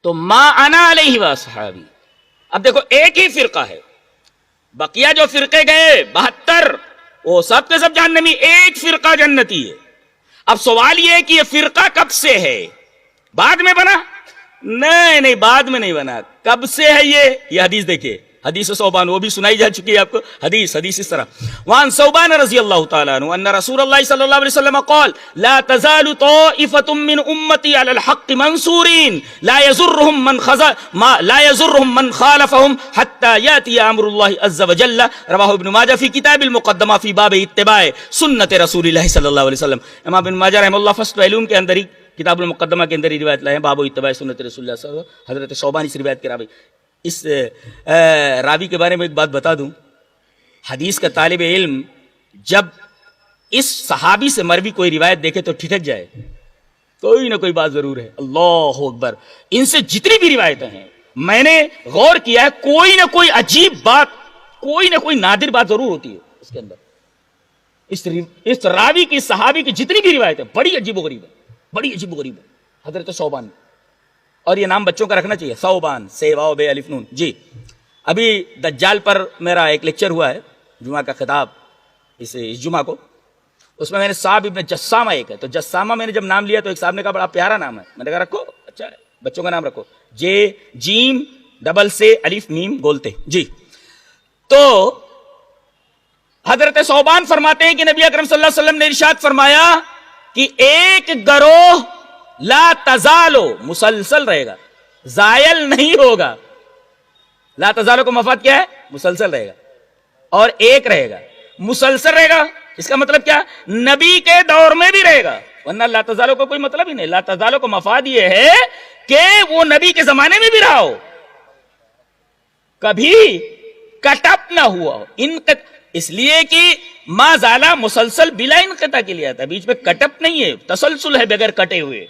تو ما انا علیہ واصحابی. اب دیکھو ایک ہی فرقہ ہے, بقیہ جو فرقے گئے 72 وہ سب کے سب جہنمی, ایک فرقہ جنتی ہے. اب سوال یہ ہے کہ یہ فرقہ کب سے ہے؟ بعد میں بنا؟ نہیں, بعد میں نہیں بنا. کب سے ہے یہ حدیث دیکھیے, حدیث ثوبان, وہ بھی سنائی جا چکی ہے آپ کو. حدیث اس طرح, وان ثوبان رضی اللہ تعالیٰ عنہ ان رسول اللہ صلی اللہ علیہ وسلم قال لا تزال طائفة من امتی علی الحق منصورین لا يضرهم من خالفهم حتى یاتی امر اللہ عز وجل. رواہ ابن ماجہ فی کتاب المقدمہ فی باب اتباع سنت رسول اللہ صلی اللہ علیہ وسلم. امام ابن ماجہ رحمہ اللہ فصل علوم کے اندر ہی کتاب المقدمہ کے اندر ہی روایت لائے ہیں, باب اتباع سنت رسول اللہ صلی اللہ علیہ وسلم. حضرت ثوبان اس روایت کے راوی. اس راوی کے بارے میں ایک بات بتا دوں, حدیث کا طالب علم جب اس صحابی سے مروی کوئی روایت دیکھے تو ٹھٹک جائے, کوئی نہ کوئی بات ضرور ہے. اللہ اکبر, ان سے جتنی بھی روایتیں ہیں میں نے غور کیا ہے, کوئی نہ کوئی عجیب بات, کوئی نہ کوئی نادر بات ضرور ہوتی ہے اس کے اندر. اس راوی کی, صحابی کی جتنی بھی روایتیں بڑی عجیب و غریب ہے, بڑی عجیب و غریب ہے. حضرت ثوبان, اور یہ نام بچوں کا رکھنا چاہیے, ثوبان, سے واو بے الف نون. جی ابھی دجال پر میرا ایک لیکچر ہوا ہے, جمعہ کا خطاب اس جمعہ کو, اس میں نے صاحب ابن جسامہ ایک ہے, تو جسامہ میں نے جب نام لیا تو ایک صاحب نے کہا بڑا پیارا نام ہے, میں نے کہا رکھو, اچھا ہے, بچوں کا نام رکھو, جے جیم ڈبل سے الف میم گولتے. جی تو حضرت ثوبان فرماتے ہیں کہ نبی اکرم صلی اللہ علیہ وسلم نے ارشاد فرمایا کہ ایک گروہ لا تزالو, مسلسل رہے گا, زائل نہیں ہوگا. لا تزالو کو مفاد کیا ہے؟ مسلسل رہے گا. اور ایک رہے گا, مسلسل رہے گا, اس کا مطلب کیا؟ نبی کے دور میں بھی رہے گا, ورنہ لا تزالو کو کوئی مطلب ہی نہیں. لا تزالو کو مفاد یہ ہے کہ وہ نبی کے زمانے میں بھی رہا ہو, کبھی کٹ اپ نہ ہوا ہو. اس لیے کہ ما زالا مسلسل بلا انقطاع کے لیے آتا ہے, بیچ میں کٹ اپ نہیں ہے, تسلسل ہے بغیر کٹے ہوئے.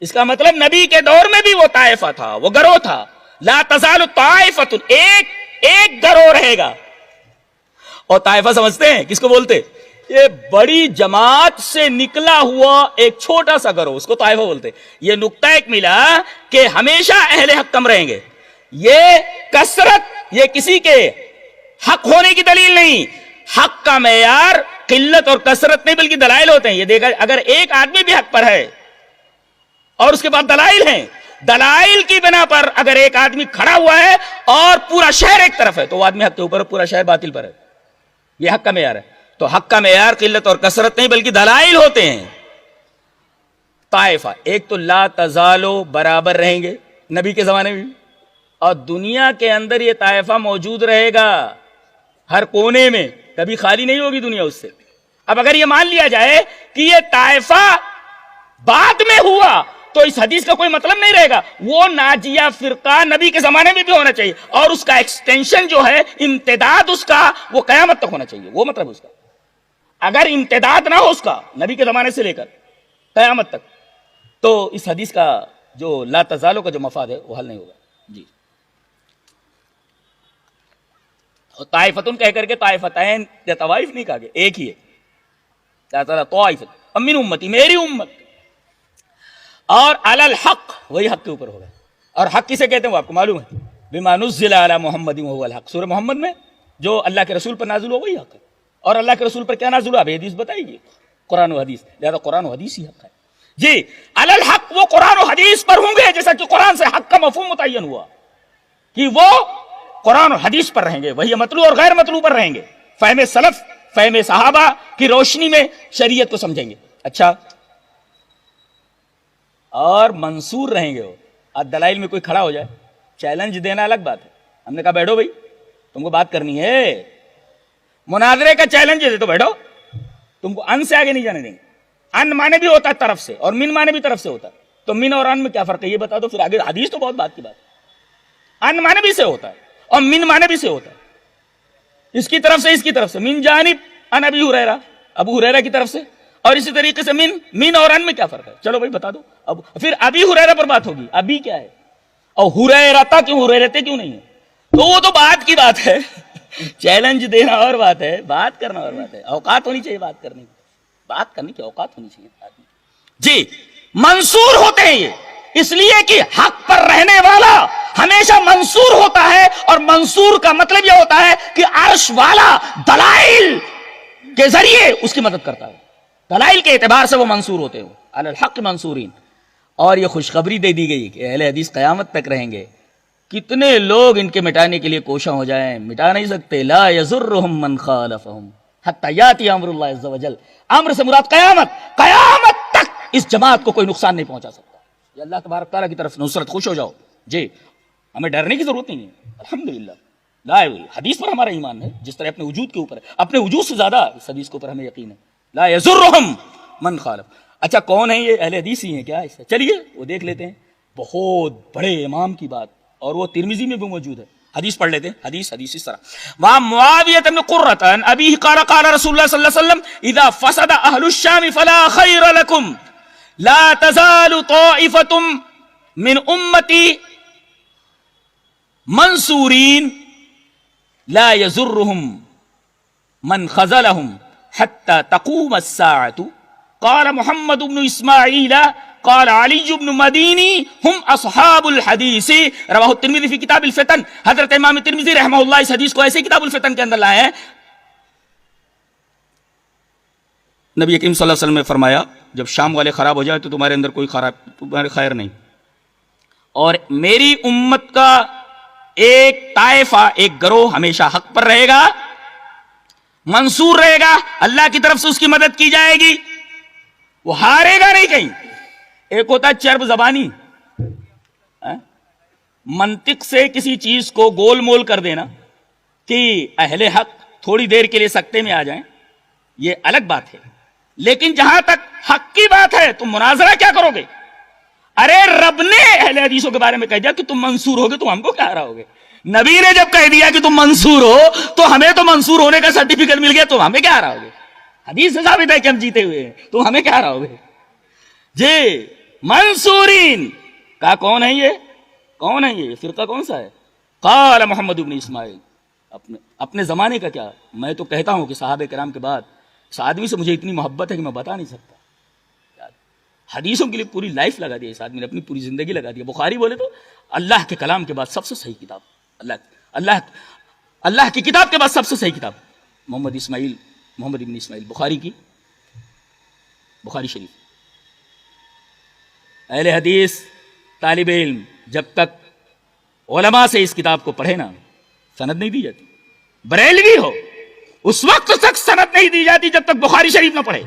اس کا مطلب نبی کے دور میں بھی وہ طائفہ تھا, وہ گروہ تھا. لا تزال طائفۃ, ایک گروہ رہے گا. اور طائفہ سمجھتے ہیں کس کو بولتے؟ یہ بڑی جماعت سے نکلا ہوا ایک چھوٹا سا گروہ, اس کو طائفہ بولتے. یہ نقطہ ایک ملا کہ ہمیشہ اہل حق کم رہیں گے. یہ کثرت یہ کسی کے حق ہونے کی دلیل نہیں. حق کا معیار قلت اور کثرت نہیں بلکہ دلائل ہوتے ہیں. یہ دیکھا, اگر ایک آدمی بھی حق پر ہے اور اس کے بعد دلائل ہیں, دلائل کی بنا پر اگر ایک آدمی کھڑا ہوا ہے اور پورا شہر ایک طرف ہے تو وہ آدمی حق کے اوپر ہے, پورا شہر باطل پر ہے. یہ حق کا معیار ہے. تو حق کا معیار قلت اور کثرت نہیں بلکہ دلائل ہوتے ہیں. طائفہ ایک تو لا تزالو, برابر رہیں گے نبی کے زمانے میں, اور دنیا کے اندر یہ طائفہ موجود رہے گا ہر کونے میں, کبھی خالی نہیں ہوگی دنیا اس سے. اب اگر یہ مان لیا جائے کہ یہ طائفہ بعد میں ہوا تو اس حدیث کا کوئی مطلب نہیں رہے گا. وہ ناجیہ فرقہ نبی کے زمانے میں بھی ہونا چاہیے, اور اس کا ایکسٹینشن جو ہے, امتداد اس کا, وہ قیامت تک ہونا چاہیے. وہ مطلب اس کا, اگر امتداد نہ ہو اس کا نبی کے زمانے سے لے کر قیامت تک, تو اس حدیث کا جو لا تزالو کا جو مفاد ہے وہ حل نہیں ہوگا. جی طائفتن کہہ کر کے طائفتین یا طوائف نہیں کہا گیا, ایک ہی ہے. طائفت من امتی, میری امت, اور علی الحق, وہی حق کے اوپر ہوگا. اور حق کسے کہتے ہیں وہ آپ کو معلوم ہے, بما نزل علی محمد وهو الحق. سورہ محمد میں جو اللہ کے رسول پر نازل ہوا وہی حق ہے. اور اللہ کے رسول پر کیا نازل ہوا اب حدیث بتائیے, قرآن و حدیث. لہذا قرآن و حدیث ہی حق ہے. جی علی الحق, وہ قرآن و حدیث پر ہوں گے, جیسا کہ قرآن سے حق کا مفہوم متعین ہوا کہ وہ قرآن و حدیث پر رہیں گے, وہی مطلوب اور غیر مطلوب پر رہیں گے, فہم سلف فہم صحابہ کی روشنی میں شریعت کو سمجھیں گے. اچھا, اور منصور رہیں گے وہ. آج دلائل میں کوئی کھڑا ہو جائے, چیلنج دینا الگ بات ہے. ہم نے کہا بیٹھو بھائی, تم کو بات کرنی ہے, مناظرے کا چیلنج دے تو بیٹھو, تم کو ان سے آگے نہیں جانے دیں گے. ان مانے بھی ہوتا ہے طرف سے, اور من مانے بھی طرف سے ہوتا ہے. تو من اور ان میں کیا فرق ہے یہ بتا دو, پھر آگے حدیث تو بہت بات کی بات ہے. ان مانے بھی سے ہوتا ہے اور من مانے بھی سے ہوتا ہے, اس کی طرف سے اس کی طرف سے. من جانب ان ابی ہریرہ, ابو ہریرہ کی طرف سے, اور اسی طریقے سے من اور ان میں کیا فرق ہے, چلو بھائی بتا دو. اب پھر ابی ہریرہ پر بات ہوگی, ابی کیا ہے, اور ہریرہ کیوں, ہریرتے کیوں نہیں ہے, تو وہ تو بات کی بات ہے. چیلنج دینا اور بات ہے, بات کرنا اور بات ہے. اوقات ہونی چاہیے بات کرنے کی, بات کرنے کی اوقات ہونی چاہیے. جی منصور ہوتے ہیں یہ اس لیے کہ حق پر رہنے ہوتا ہے, اور منصور کا مطلب یہ ہوتا ہے کہ عرش والا دلائل کے ذریعے اس کی مدد کرتا ہے, دلائل کے اعتبار سے وہ منصور ہوتے ہو, علی الحق منصورین. اور یہ خوشخبری دے دی گئی کہ اہل حدیث قیامت تک رہیں گے. کتنے لوگ ان کے مٹانے کے لیے کوشاں ہو جائیں, مٹا نہیں سکتے. لا یضرهم من خالفهم حتی یاتی امر اللہ عز وجل. امر سے مراد قیامت, قیامت تک اس جماعت کو کوئی نقصان نہیں پہنچا سکتا. یہ اللہ تبارک تعالیٰ کی طرف نصرت, خوش ہو جاؤ جی, ہمیں ڈرنے کی ضرورت نہیں ہے الحمدللہ. لا حدیث پر ہمارا ایمان ہے, جس طرح اپنے وجود کے اوپر ہے, اپنے وجود سے زیادہ اس حدیث کے اوپر ہمیں یقین ہے. لا یضرهم من خالف. اچھا کون ہے یہ اہل حدیث ہی ہیں کیا؟ چلیے وہ دیکھ لیتے ہیں. بہت بڑے امام کی بات, اور وہ ترمذی میں بھی موجود ہے. حدیث پڑھ لیتے ہیں. حدیث اس طرح, وہاں معاویہ بن قرۃ عن ابیہ قال قال رسول اللہ صلی اللہ علیہ وسلم اذا فسد اہل الشام فلا خیر لکم لا تزال طائفۃ من امتی منصورین لا یضرهم من خذلهم حتى تقوم الساعة. قال محمد بن اسماعیل قال علی بن مدینی ہم اصحاب الحدیث. رواہ الترمذی فی کتاب الفتن. حضرت امام ترمذی رحمہ اللہ اس حدیث کو ایسے کتاب الفتن کے اندر لائے ہیں. نبی کریم صلی اللہ علیہ وسلم نے فرمایا جب شام والے خراب ہو جائے تو تمہارے اندر کوئی تمہارے خیر نہیں, اور میری امت کا ایک طائفہ, ایک گروہ ہمیشہ حق پر رہے گا, منصور رہے گا, اللہ کی طرف سے اس کی مدد کی جائے گی, وہ ہارے گا نہیں کہیں. ایک ہوتا ہے چرب زبانی, منطق سے کسی چیز کو گول مول کر دینا کہ اہل حق تھوڑی دیر کے لیے سکتے میں آ جائیں, یہ الگ بات ہے. لیکن جہاں تک حق کی بات ہے تم مناظرہ کیا کرو گے؟ ارے رب نے اہل حدیثوں کے بارے میں کہہ دیا کہ تم منصور ہوگے, تم ہم کو کیا ہراؤ گے؟ نبی نے جب کہہ دیا کہ تم منصور ہو تو ہمیں تو منصور ہونے کا سرٹیفکیٹ مل گیا, تم ہمیں کیا ہراؤ گے؟ حدیث سے ثابت ہے کہ ہم جیتے ہوئے ہیں, تم ہمیں کیا ہراؤ گے جی؟ منصورین کا کون ہے یہ؟ کون ہے یہ فرقہ کون سا ہے؟ قال محمد بن اسماعیل. اپنے زمانے کا کیا, میں تو کہتا ہوں کہ صحابہ کرام کے بعد اس آدمی سے مجھے اتنی محبت ہے کہ میں بتا نہیں سکتا. حدیثوں کے لیے پوری لائف لگا دیا اس آدمی نے, اپنی پوری زندگی لگا دیا. بخاری بولے تو اللہ کے کلام کے بعد سب سے صحیح کتاب, اللہ کی کتاب کے بعد سب سے صحیح کتاب محمد ابن اسماعیل بخاری کی, بخاری شریف. اہل حدیث طالب علم جب تک علماء سے اس کتاب کو پڑھے نا, سند نہیں دی جاتی. بریلوی ہو اس وقت تک سند نہیں دی جاتی جب تک بخاری شریف نہ پڑھے.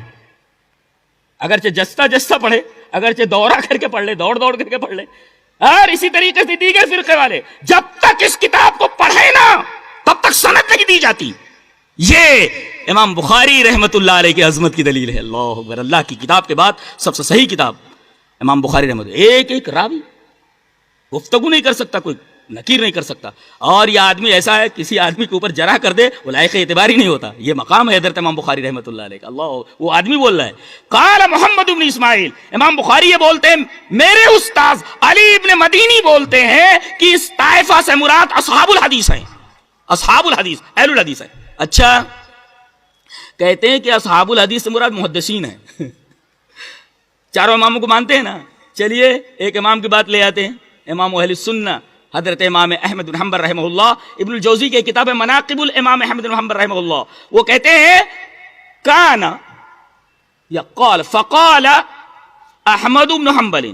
اگرچہ جستا پڑھے, اگرچہ دورہ کر کے پڑھ لے, دوڑ کر کے پڑھ لے, اور اسی طریقے سے دیگر فرقے والے جب تک اس کتاب کو پڑھے نا تب تک سند نہیں دی جاتی. یہ امام بخاری رحمت اللہ علیہ کی عظمت کی دلیل ہے. اللہ اکبر. اللہ کی کتاب کے بعد سب سے صحیح کتاب امام بخاری رحمت. ایک ایک راوی گفتگو نہیں کر سکتا, کوئی نکیر نہیں کر سکتا, اور یہ آدمی ایسا ہے کسی آدمی کے اوپر جرح کر دے وہ لائق اعتبار ہی نہیں ہوتا. یہ مقام ہے حضرت امام بخاری رحمت اللہ علیہ کا. اللہ, وہ آدمی بول رہا ہے. قال محمد بن اسماعیل, امام بخاری یہ بولتے ہیں, میرے استاذ علی ابن مدینی بولتے ہیں کہ اس طائفہ سے مراد اصحاب الحدیث ہیں, اصحاب الحدیث اہل الحدیث ہیں. اچھا کہتے ہیں کہ اصحاب الحدیث سے مراد محدثین ہیں. چاروں اماموں کو مانتے ہیں نا. چلیے ایک امام کی بات لے آتے ہیں, امام اہل السنہ حضرت امام احمد بن حنبل رحمہ اللہ. ابن الجوزی کی کتاب مناقب الامام احمد بن حنبل رحمہ اللہ, وہ کہتے ہیں کانا یا قال فقال احمد بن حنبل,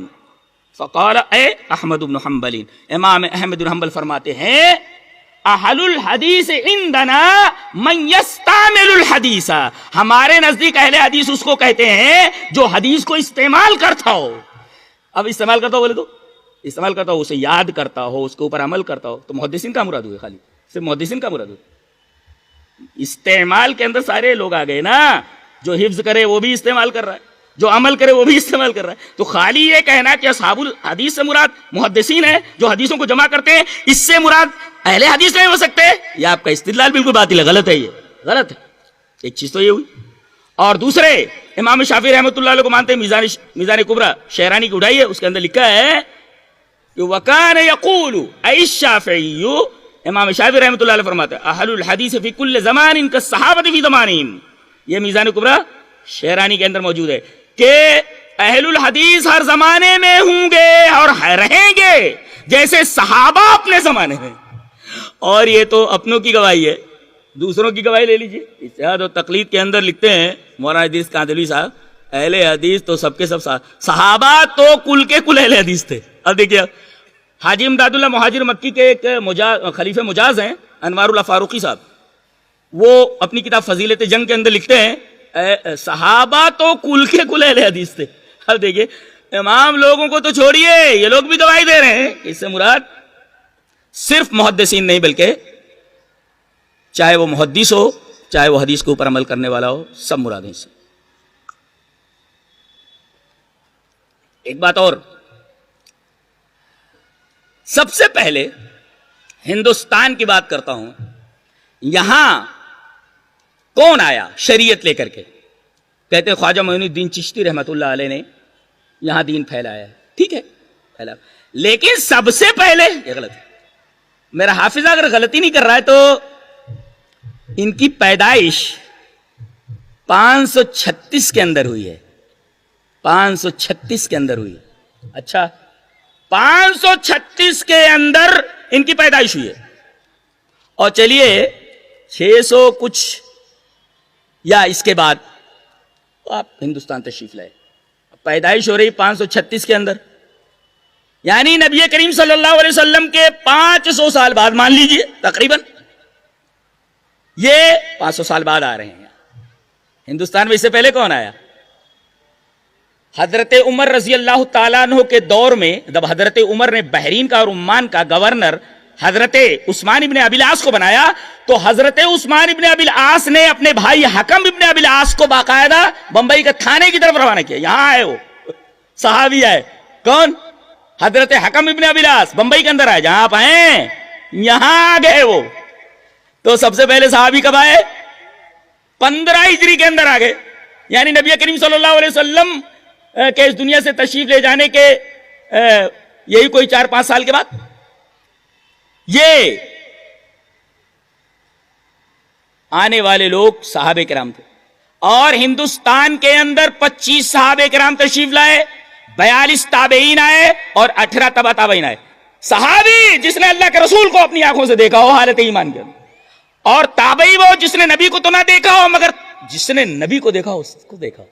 فقال اے احمد بن حنبل, امام احمد بن حنبل فرماتے ہیں اہل الحدیث عندنا من یستعمل الحدیث, ہمارے نزدیک اہل حدیث اس کو کہتے ہیں جو حدیث کو استعمال کرتا ہو. اب استعمال کرتا ہو بولے تو استعمال کرتا ہو, اسے یاد کرتا ہو, اس کے اوپر عمل کرتا ہو, تو محدثین کا مراد ہوئے, خالی صرف محدثین کا مراد ہوئے. استعمال کے اندر سارے لوگ آ گئے نا, جو حفظ کرے وہ بھی استعمال کر رہا ہے, جو عمل کرے وہ بھی استعمال کر رہا ہے. تو خالی یہ کہنا کہ اصحاب الحدیث سے مراد محدثین ہے جو حدیثوں کو جمع کرتے ہیں, اس سے مراد اہل حدیث نہیں ہو سکتے, یہ آپ کا استدلال بالکل باطل ہے, غلط ہے, یہ غلط ہے. ایک چیز تو یہ ہوئی. اور دوسرے امام شافعی رحمۃ اللہ علیہ کو مانتے ہیں, میزان کبریٰ شہرانی کی اٹھائی ہے, اس کے اندر لکھا ہے کہ وَكَانَ يَقُولُ اَيْ الشَّافِعِيُّ, امام شافعی رحمۃ اللہ علیہ فرماتے ہیں اہل الحدیث فی کل زمان کالصحابۃ فی زمانہم. یہ میزان کبریٰ شہرانی کے اندر موجود ہے کہ اہل الحدیث ہر زمانے میں ہوں گے اور رہیں گے جیسے صحابہ اپنے زمانے میں. اور یہ تو اپنوں کی گواہی ہے, دوسروں کی گواہی لے لیجیے. اجتہاد و تقلید کے اندر لکھتے ہیں مولانا حدیث کاندھلوی صاحب, اہل حدیث تو سب کے سب صحابہ تو کل کے کل اہل حدیث تھے. اب دیکھیے حاجی امداد اللہ مہاجر مکی کے ایک خلیفہ مجاز ہیں انوار اللہ فاروقی صاحب, وہ اپنی کتاب فضیلت جنگ کے اندر لکھتے ہیں صحابہ تو کل کے کل اہل حدیث تھے. اب دیکھیے امام لوگوں کو تو چھوڑیے, یہ لوگ بھی گواہی دے رہے ہیں. اس سے مراد صرف محدثین نہیں بلکہ چاہے وہ محدث ہو چاہے وہ حدیث کے اوپر عمل کرنے والا ہو, سب مراد ہیں اس سے. ایک بات اور, سب سے پہلے ہندوستان کی بات کرتا ہوں. یہاں کون آیا شریعت لے کر کے؟ کہتے ہیں خواجہ معین الدین چشتی رحمت اللہ علیہ نے یہاں دین پھیلایا ہے. ٹھیک ہے پھیلا, لیکن سب سے پہلے یہ غلط ہے. میرا حافظہ اگر غلطی نہیں کر رہا ہے تو ان کی پیدائش 536 کے اندر ہوئی ہے. 536 کے اندر ہوئی. اچھا 536 کے اندر ان کی پیدائش ہوئی ہے, اور چلیے 600 کچھ یا اس کے بعد آپ ہندوستان تشریف لائے. پیدائش ہو رہی 536 کے اندر, یعنی نبی کریم صلی اللہ علیہ وسلم کے 500 سال بعد مان لیجئے تقریباً, یہ 500 سال بعد آ رہے ہیں. ہندوستان میں اس سے پہلے کون آیا؟ حضرت عمر رضی اللہ تعالیٰ عنہ کے دور میں جب حضرت عمر نے بحرین کا اور عمان کا گورنر حضرت عثمان ابن ابی العاص کو بنایا, تو حضرت عثمان ابن ابی العاص نے اپنے بھائی حکم ابن ابی العاص کو باقاعدہ بمبئی کے تھانے کی طرف روانہ کیا. یہاں آئے وہ صحابی آئے, کون؟ حضرت حکم ابن ابی العاص بمبئی کے اندر آئے. جہاں آپ آئے یہاں آ گئے وہ. تو سب سے پہلے صحابی کب آئے؟ 15 ہجری کے اندر آ گئے, یعنی نبی کریم صلی اللہ علیہ وسلم کہ اس دنیا سے تشریف لے جانے کے یہی کوئی 4-5 سال کے بعد. یہ آنے والے لوگ صحابہ کرام تھے, اور ہندوستان کے اندر 25 صحابہ کرام تشریف لائے, 42 تابعین آئے اور 18 تبع تابعین آئے. صحابی جس نے اللہ کے رسول کو اپنی آنکھوں سے دیکھا ہو حالت ایمان کے اندر, اور تابعی وہ جس نے نبی کو تو نہ دیکھا ہو مگر جس نے نبی کو دیکھا ہو اس کو دیکھا ہو.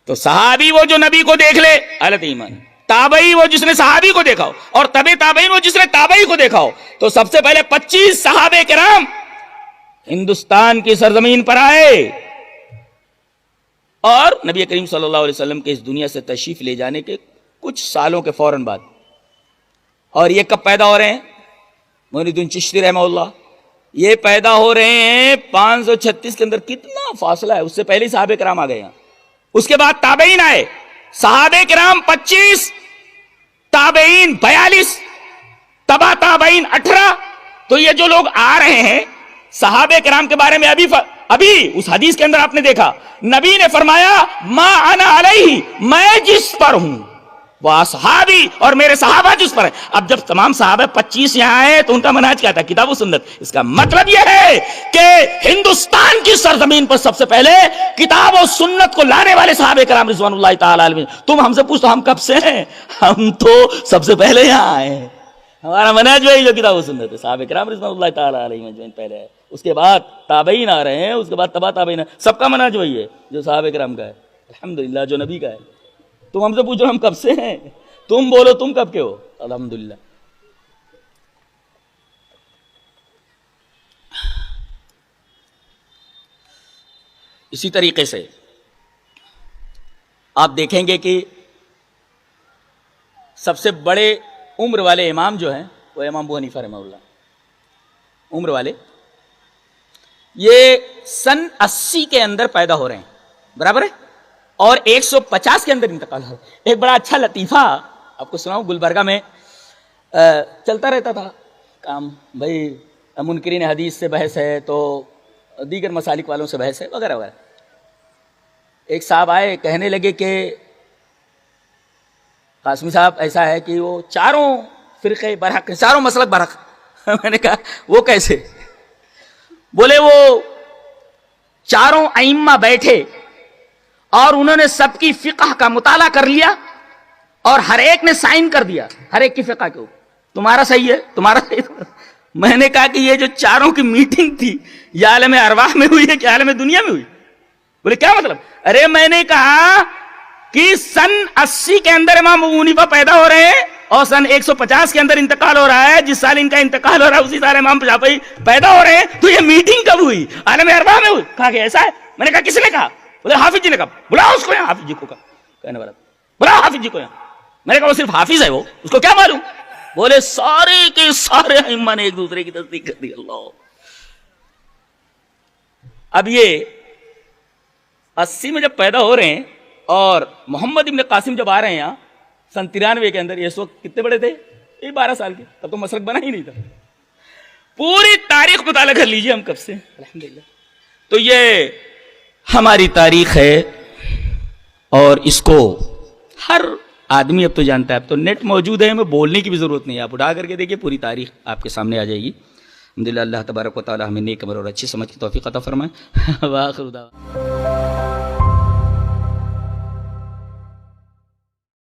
تو صحابی وہ جو نبی کو دیکھ لے حالت ایمان, تابعی وہ جس نے صحابی کو دیکھا ہو, اور تبع تابعین وہ جس نے تابعی کو دیکھا ہو. تو سب سے پہلے 25 صحابہ کرام ہندوستان کی سرزمین پر آئے, اور نبی کریم صلی اللہ علیہ وسلم کے اس دنیا سے تشریف لے جانے کے کچھ سالوں کے فوراً بعد. اور یہ کب پیدا ہو رہے ہیں؟ معین الدین چشتی رحمہ اللہ, یہ پیدا ہو رہے ہیں 536 کے اندر. کتنا فاصلہ ہے, اس سے پہلے صحابہ کرام آ گئے یہاں. اس کے بعد تابعین آئے, صحابہ کرام 25, تابعین 42, تبع تابعین 18. تو یہ جو لوگ آ رہے ہیں صحابہ کرام کے بارے میں ابھی اس حدیث کے اندر آپ نے دیکھا نبی نے فرمایا ما انا علیہ, میں جس پر ہوں وہ صحابی اور میرے صحابہ جس پر ہیں. اب جب تمام صحابہ 25 یہاں آئے تو ان کا منہج کیا تھا؟ کتاب و سنت. اس کا مطلب یہ ہے کہ ہندوستان کی سرزمین پر سب سے پہلے کتاب و سنت کو لانے والے صحابہ کرام رضوان اللہ تعالی علیہم. تم ہم سے پوچھو ہم کب سے ہیں؟ ہم تو سب سے پہلے یہاں آئے ہیں. ہمارا منہج وہی جو کتاب و سنت ہے, صحابہ کرام رضوان اللہ تعالی علیہم جو پہلے ہے, اس کے بعد تابعین آ رہے ہیں, اس کے بعد تبع تابعین. سب کا منہج وہی ہے جو صحابہ کرام کا ہے الحمدللہ, جو نبی کا ہے. تم ہم سے پوچھو ہم کب سے ہیں, تم بولو تم کب کے ہو. الحمدللہ. اسی طریقے سے آپ دیکھیں گے کہ سب سے بڑے عمر والے امام جو ہیں وہ امام ابو حنیفہ رحمہ اللہ, عمر والے, یہ سن 80 کے اندر پیدا ہو رہے ہیں, برابر ہے, اور 150 کے اندر انتقال ہو. ایک بڑا اچھا لطیفہ آپ کو سناؤں. گلبرگہ میں چلتا رہتا تھا کام, بھائی منکرین حدیث سے بحث ہے تو دیگر مسالک والوں سے بحث ہے وغیرہ وغیرہ. ایک صاحب آئے, کہنے لگے کہ قاسمی صاحب ایسا ہے کہ وہ چاروں فرقے برحق, چاروں مسلک برحق. میں نے کہا وہ کیسے؟ بولے وہ چاروں ائمہ بیٹھے اور انہوں نے سب کی فقہ کا مطالعہ کر لیا اور ہر ایک نے سائن کر دیا ہر ایک کی فقہ کے اوپر. تمہارا صحیح ہے, تمہارا صحیح. میں نے کہا کہ یہ جو چاروں کی میٹنگ تھی یہ عالم ارواح میں ہوئی ہے کہ عالم دنیا میں ہوئی؟ بولے کیا مطلب؟ ارے میں نے کہا کہ سن 80 کے اندر امام ابو حنیفہ پیدا ہو رہے ہیں اور سن 150 کے اندر انتقال ہو رہا ہے. جس سال ان کا انتقال ہو رہا ہے اسی سال امام شافعی پیدا ہو رہے ہیں. تو یہ میٹنگ کب ہوئی؟ عالم ارواح میں ہوئی. کہا کہ ایسا ہے. میں نے کہا کس نے کہا؟ بولے حافظ جی نے کہا. بلاؤ اس کو یہاں. حافظ جی کو کہنے والا بلاؤ حافظ جی کو یہاں. میں نے کہا وہ صرف حافظ ہے, وہ اس کو کیا معلوم؟ بولے سارے کے سارے ائمہ نے ایک دوسرے کی تصدیق کر دی. اللہ. اب یہ 80 میں جب پیدا ہو رہے ہیں اور محمد ابن قاسم جب آ رہے ہیں یہاں سن 93 کے اندر, یہ اس وقت کتنے بڑے تھے؟ یہ 12 سال کے. تب تو مسلک بنا ہی نہیں تھا. پوری تاریخ مطالعہ کر لیجئے ہم کب سے الحمدللہ. تو یہ ہماری تاریخ ہے اور اس کو ہر آدمی اب تو جانتا ہے. اب تو نیٹ موجود ہے, ہمیں بولنے کی بھی ضرورت نہیں ہے. آپ اٹھا کر کے دیکھیے پوری تاریخ آپ کے سامنے آ جائے گی. الحمدللہ اللہ تبارک و تعالی ہمیں نیک عمل اور اچھی سمجھ کی توفیق عطا فرمائے. وآخر دعوانا